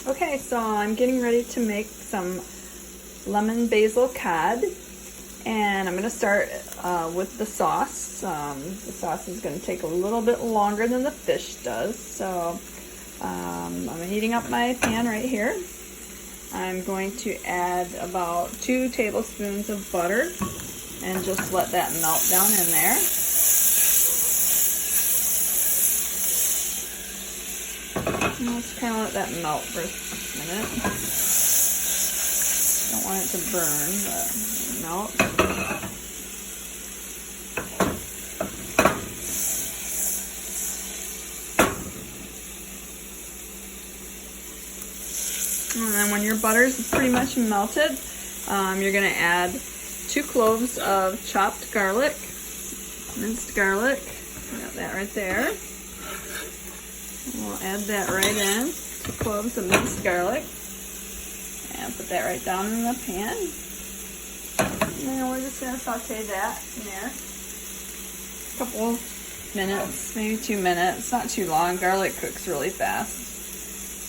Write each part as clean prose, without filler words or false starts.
Okay, so I'm getting ready to make some lemon basil cod, and I'm going to start with the sauce. The sauce is going to take a little bit longer than the fish does, so I'm heating up my pan right here. I'm going to add about 2 tablespoons of butter and just let that melt down in there. And let's kind of let that melt for a minute. Don't want it to burn, but melt. And then when your butter's pretty much melted, you're going to add 2 cloves of chopped garlic, minced garlic. Got that right there. We'll add that right in, 2 cloves of minced garlic, and put that right down in the pan. And then we're just going to saute that in there. A couple minutes, maybe 2 minutes, not too long. Garlic cooks really fast,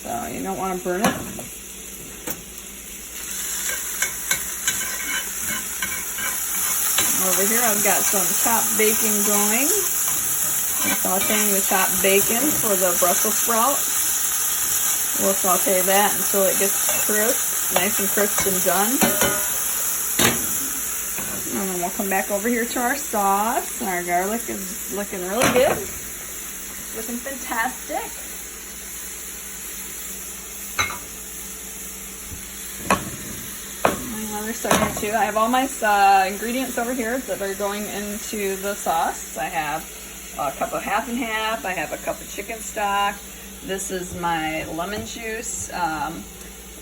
so you don't want to burn it. Over here I've got some chopped bacon going. I'm sauteing the chopped bacon for the Brussels sprouts. We'll saute that until it gets crisp, nice and crisp and done. And then we'll come back over here to our sauce. Our garlic is looking really good. Looking fantastic. Another second or two. I have all my ingredients over here that are going into the sauce. I have a cup of half and half. I have a cup of chicken stock. This is my lemon juice.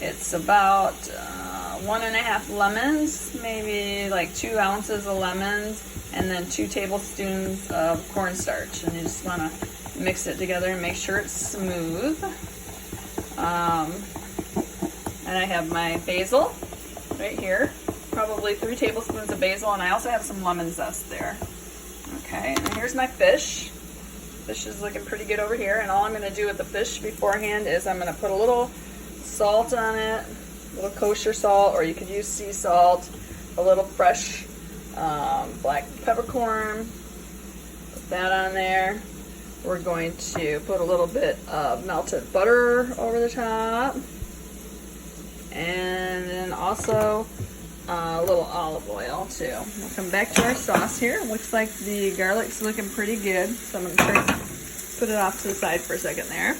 It's about 1.5 lemons, maybe like 2 ounces of lemons, and then 2 tablespoons of cornstarch. And you just want to mix it together and make sure it's smooth. And I have my basil right here, probably 3 tablespoons of basil, and I also have some lemon zest there. Okay, and here's my fish. Fish is looking pretty good over here, and all I'm going to do with the fish beforehand is I'm going to put a little salt on it, a little kosher salt, or you could use sea salt, a little fresh black peppercorn, put that on there. We're going to put a little bit of melted butter over the top, and then also a little olive oil too. We'll come back to our sauce here. Looks like the garlic's looking pretty good, so I'm going to put it off to the side for a second there.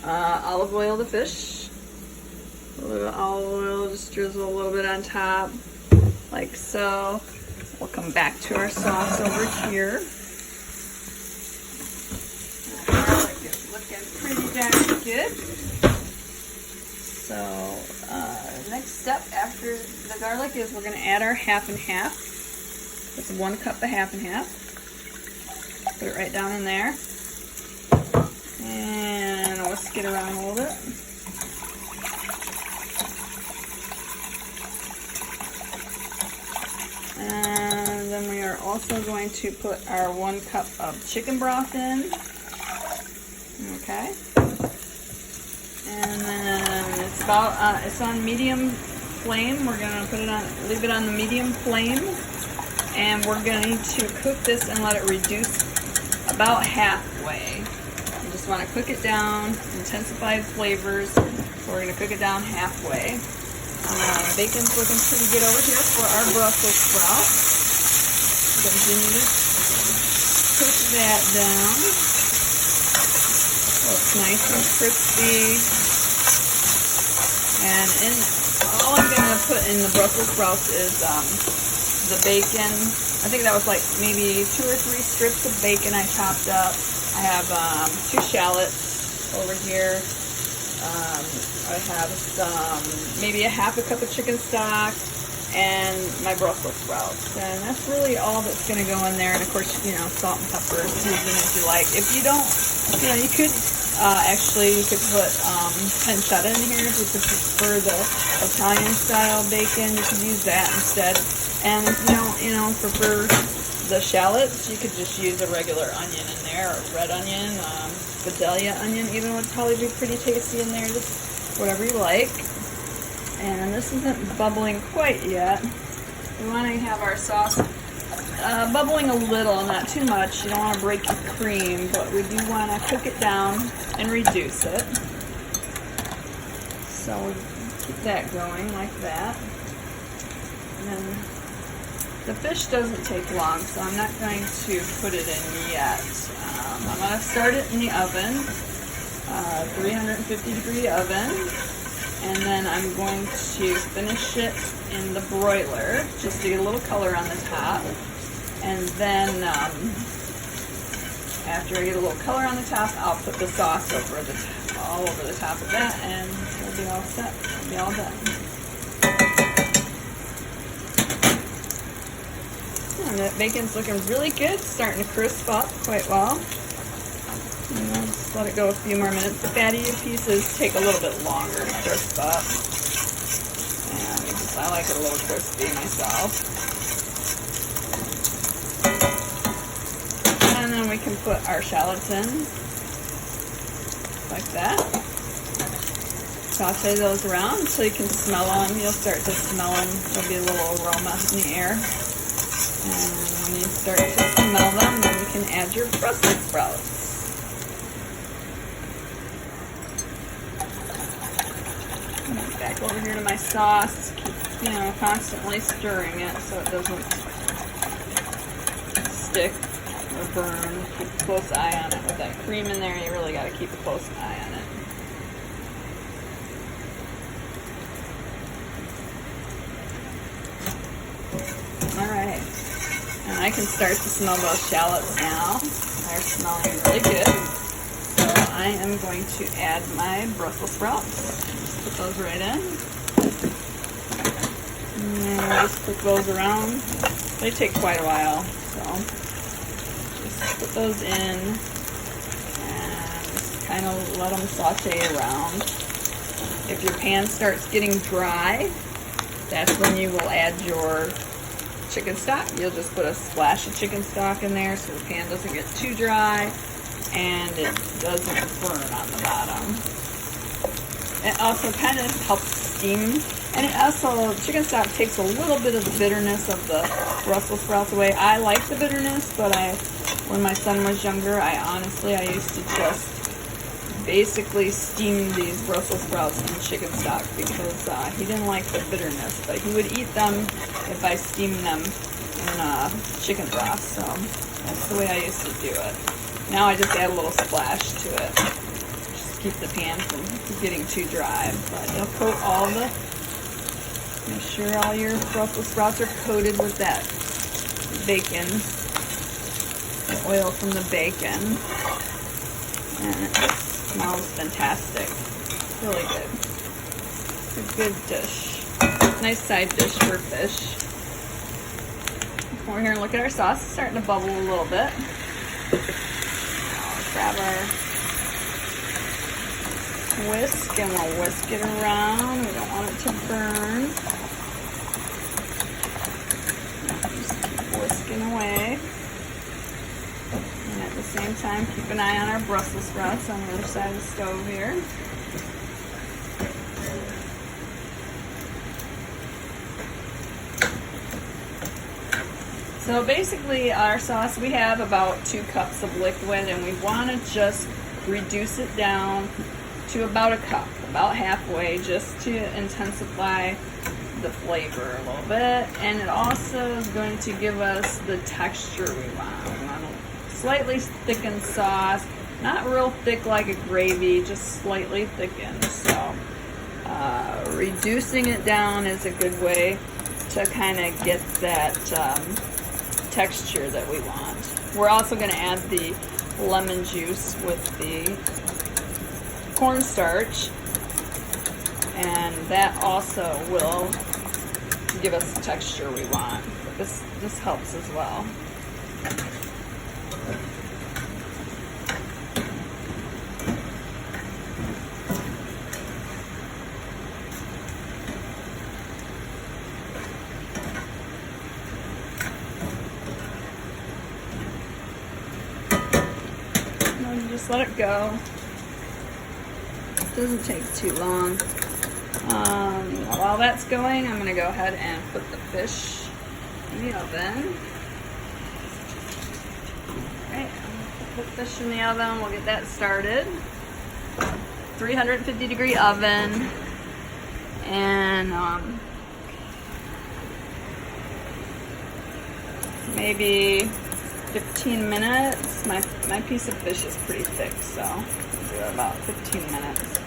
Olive oil the fish. A little olive oil, just drizzle a little bit on top, like so. We'll come back to our sauce over here. Garlic is looking pretty darn good. So next step after the garlic is we're going to add our half and half. That's 1 cup of half and half. Put it right down in there. And whisk it around a little bit. And then we are also going to put our 1 cup of chicken broth in. Okay. And then it's on medium flame. We're gonna leave it on the medium flame, and we're going to cook this and let it reduce about halfway. You just want to cook it down, intensified flavors. So we're gonna cook it down halfway. Bacon's looking pretty good over here for our Brussels sprouts. Continue to cook that down. So it's nice and crispy. And all I'm going to put in the Brussels sprouts is the bacon. I think that was like maybe 2 or 3 strips of bacon I chopped up. I have 2 shallots over here. I have maybe a half a cup of chicken stock and my Brussels sprouts. And that's really all that's going to go in there. And of course, you know, salt and pepper, season if you like. If you don't, you know, you could actually, you could put pancetta in here if you prefer the Italian style bacon. You could use that instead. And if you don't, you know, prefer the shallots, you could just use a regular onion in there, or red onion, Vidalia onion even would probably be pretty tasty in there, just whatever you like. And this isn't bubbling quite yet. We want to have our sauce bubbling a little, not too much. You don't want to break your cream, but we do want to cook it down and reduce it. So we keep that going like that. And then the fish doesn't take long, so I'm not going to put it in yet. I'm going to start it in the oven, 350 degree oven, and then I'm going to finish it in the broiler just to get a little color on the top. And then after I get a little color on the top, I'll put the sauce all over the top of that, and we'll be all set. We'll be all done. And that bacon's looking really good, starting to crisp up quite well. And I'll just let it go a few more minutes. The fattier pieces take a little bit longer to crisp up. And I like it a little crispy myself. And then we can put our shallots in, like that. Saute those around until you can smell them. You'll start to smell them. There'll be a little aroma in the air. And when you start to smell them, then you can add your Brussels sprouts. Back over here to my sauce. Keep, constantly stirring it so it doesn't stick or burn. Keep a close eye on it. With that cream in there, you really got to keep a close eye on it. Alright, and I can start to smell those shallots now. They're smelling really good. So I am going to add my Brussels sprouts. Just put those right in. And just cook those around. They take quite a while, so just put those in and just kind of let them saute around. If your pan starts getting dry, that's when you will add your chicken stock. You'll just put a splash of chicken stock in there so the pan doesn't get too dry and it doesn't burn on the bottom. It also kind of helps steam, and it also, chicken stock takes a little bit of the bitterness of the Brussels sprouts away. I like the bitterness, but when my son was younger, I used to just basically steam these Brussels sprouts in chicken stock because he didn't like the bitterness, but he would eat them if I steamed them in chicken broth. So that's the way I used to do it. Now I just add a little splash to it, just to keep the pan from getting too dry. But you'll coat make sure all your Brussels sprouts are coated with that bacon, the oil from the bacon, and it smells fantastic. Really good. It's a good dish. Nice side dish for fish. We're here and look at our sauce. It's starting to bubble a little bit. I'll grab our whisk and we'll whisk it around. We don't want it to burn. Just keep whisking away. And at the same time, keep an eye on our Brussels sprouts on the other side of the stove here. So basically our sauce, we have about 2 cups of liquid, and we want to just reduce it down to about a cup, about halfway, just to intensify the flavor a little bit. And it also is going to give us the texture we want. We want a slightly thickened sauce, not real thick like a gravy, just slightly thickened. So reducing it down is a good way to kind of get that texture that we want. We're also going to add the lemon juice with the cornstarch, and that also will give us the texture we want. This helps as well. just let it go. It doesn't take too long. While that's going, I'm gonna go ahead and put the fish in the oven. Alright, I'm gonna put the fish in the oven. We'll get that started. 350-degree oven. And maybe 15 minutes. My piece of fish is pretty thick, so I'll do about 15 minutes.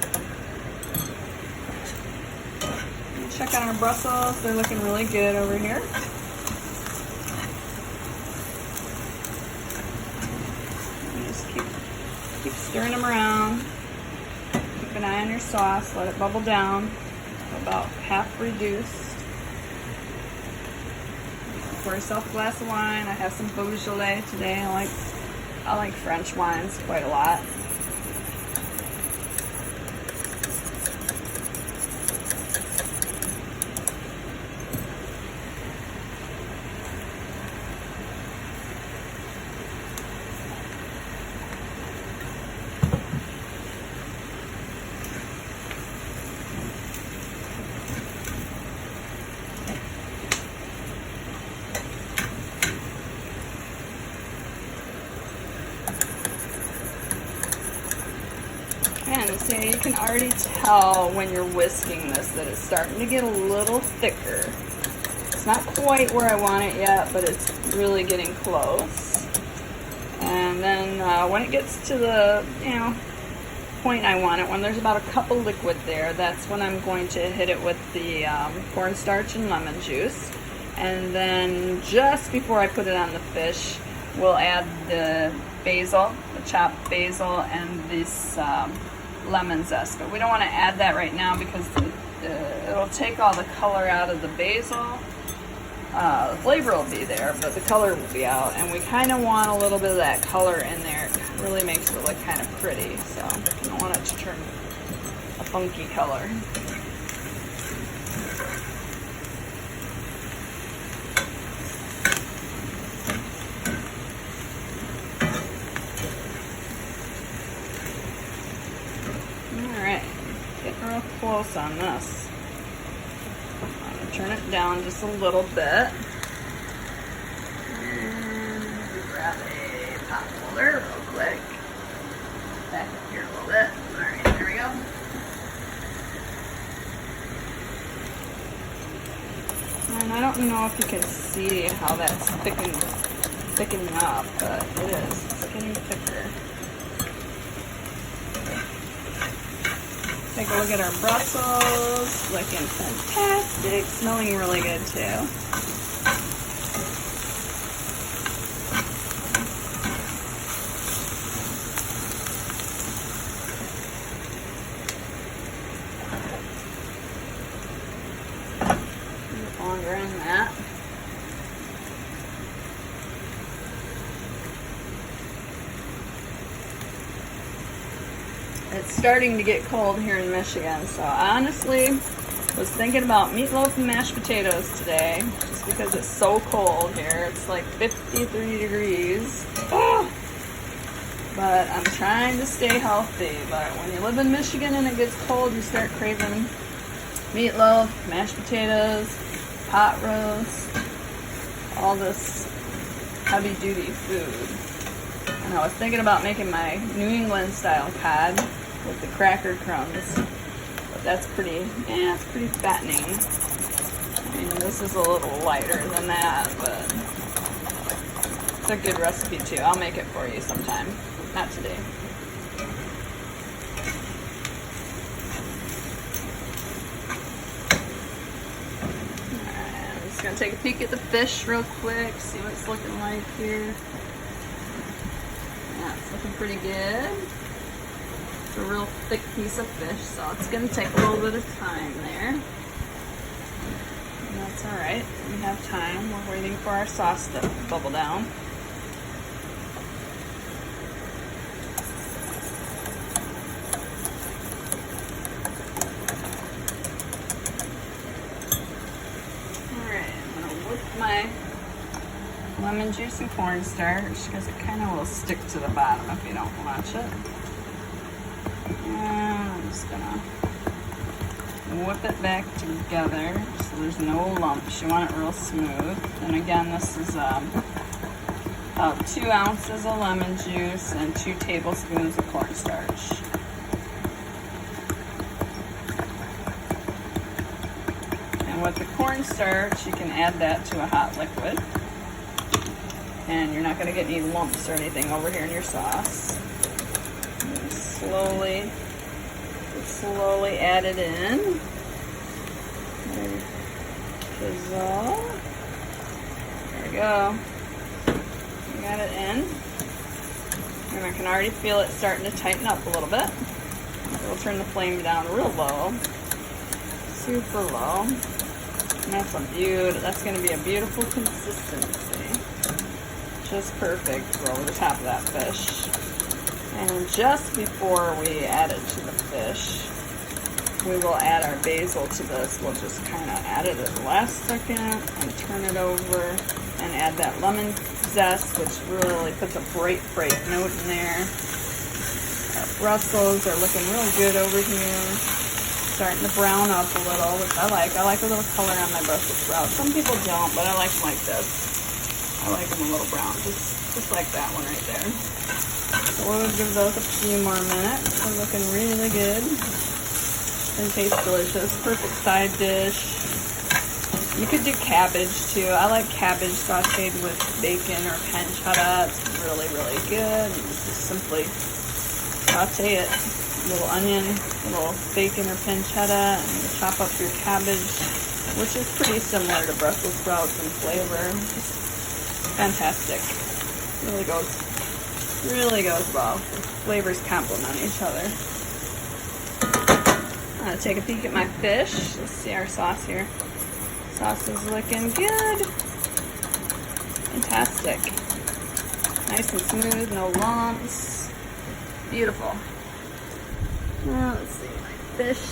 Check out our Brussels. They're looking really good over here. You just keep stirring them around. Keep an eye on your sauce. Let it bubble down. About half reduced. Pour yourself a glass of wine. I have some Beaujolais today. I like French wines quite a lot. And see, you can already tell when you're whisking this that it's starting to get a little thicker. It's not quite where I want it yet, but it's really getting close. And then when it gets to the, point I want it, when there's about a cup of liquid there, that's when I'm going to hit it with the cornstarch and lemon juice. And then just before I put it on the fish, we'll add the basil, the chopped basil, and this lemon zest. But we don't want to add that right now because it'll take all the color out of the basil. The flavor will be there, but the color will be out. And we kind of want a little bit of that color in there. It really makes it look kind of pretty. So we don't want it to turn a funky color. Real close on this. I'm going to turn it down just a little bit. And grab a pot holder real quick. Back up here a little bit. Alright, there we go. And I don't know if you can see how that's thickening up, but it is. It's getting thicker. Take a look at our Brussels, looking fantastic, smelling really good too. A bit longer in that. It's starting to get cold here in Michigan, so I honestly was thinking about meatloaf and mashed potatoes today, just because it's so cold here. It's like 53 degrees. Oh! But I'm trying to stay healthy. But when you live in Michigan and it gets cold, you start craving meatloaf, mashed potatoes, pot roast, all this heavy-duty food. And I was thinking about making my New England style cod with the cracker crumbs, but that's pretty, it's pretty fattening. I mean, this is a little lighter than that, but it's a good recipe too. I'll make it for you sometime, not today. Alright, I'm just gonna take a peek at the fish real quick, see what it's looking like here. Yeah, it's looking pretty good. It's a real thick piece of fish, so it's going to take a little bit of time there. And that's alright. We have time. We're waiting for our sauce to bubble down. Alright, I'm going to whip my lemon juice and cornstarch because it kind of will stick to the bottom if you don't watch it. And I'm just gonna whip it back together so there's no lumps. You want it real smooth. And again, this is about 2 ounces of lemon juice and 2 tablespoons of cornstarch. And with the cornstarch, you can add that to a hot liquid. And you're not going to get any lumps or anything over here in your sauce. Slowly add it in. There we go. You got it in. And I can already feel it starting to tighten up a little bit. We'll turn the flame down real low. Super low. And that's going to be a beautiful consistency. Just perfect for over the top of that fish. And just before we add it to the fish, we will add our basil to this. We'll just kind of add it at the last second and turn it over and add that lemon zest, which really puts a bright note in there. Our Brussels are looking real good over here. Starting to brown up a little, which I like. I like a little color on my Brussels sprouts. Some people don't, but I like them like this. I like them a little brown, just like that one right there. So we'll give those a few more minutes. They're looking really good. And taste delicious. Perfect side dish. You could do cabbage too. I like cabbage sauteed with bacon or pancetta. It's really, really good. You just simply saute it. A little onion, a little bacon or pancetta, and you chop up your cabbage, which is pretty similar to Brussels sprouts in flavor. Just fantastic. Really goes well. The flavors complement each other. I'm gonna take a peek at my fish. Let's see our sauce here. Sauce is looking good. Fantastic. Nice and smooth, no lumps. Beautiful. Now let's see my fish.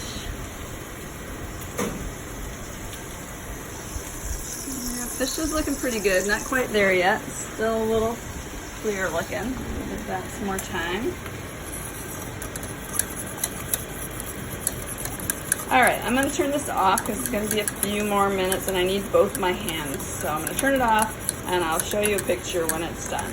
Yeah, fish is looking pretty good. Not quite there yet. Still a little clear looking. Give that some more time. Alright, I'm going to turn this off because it's going to be a few more minutes and I need both my hands. So I'm going to turn it off and I'll show you a picture when it's done.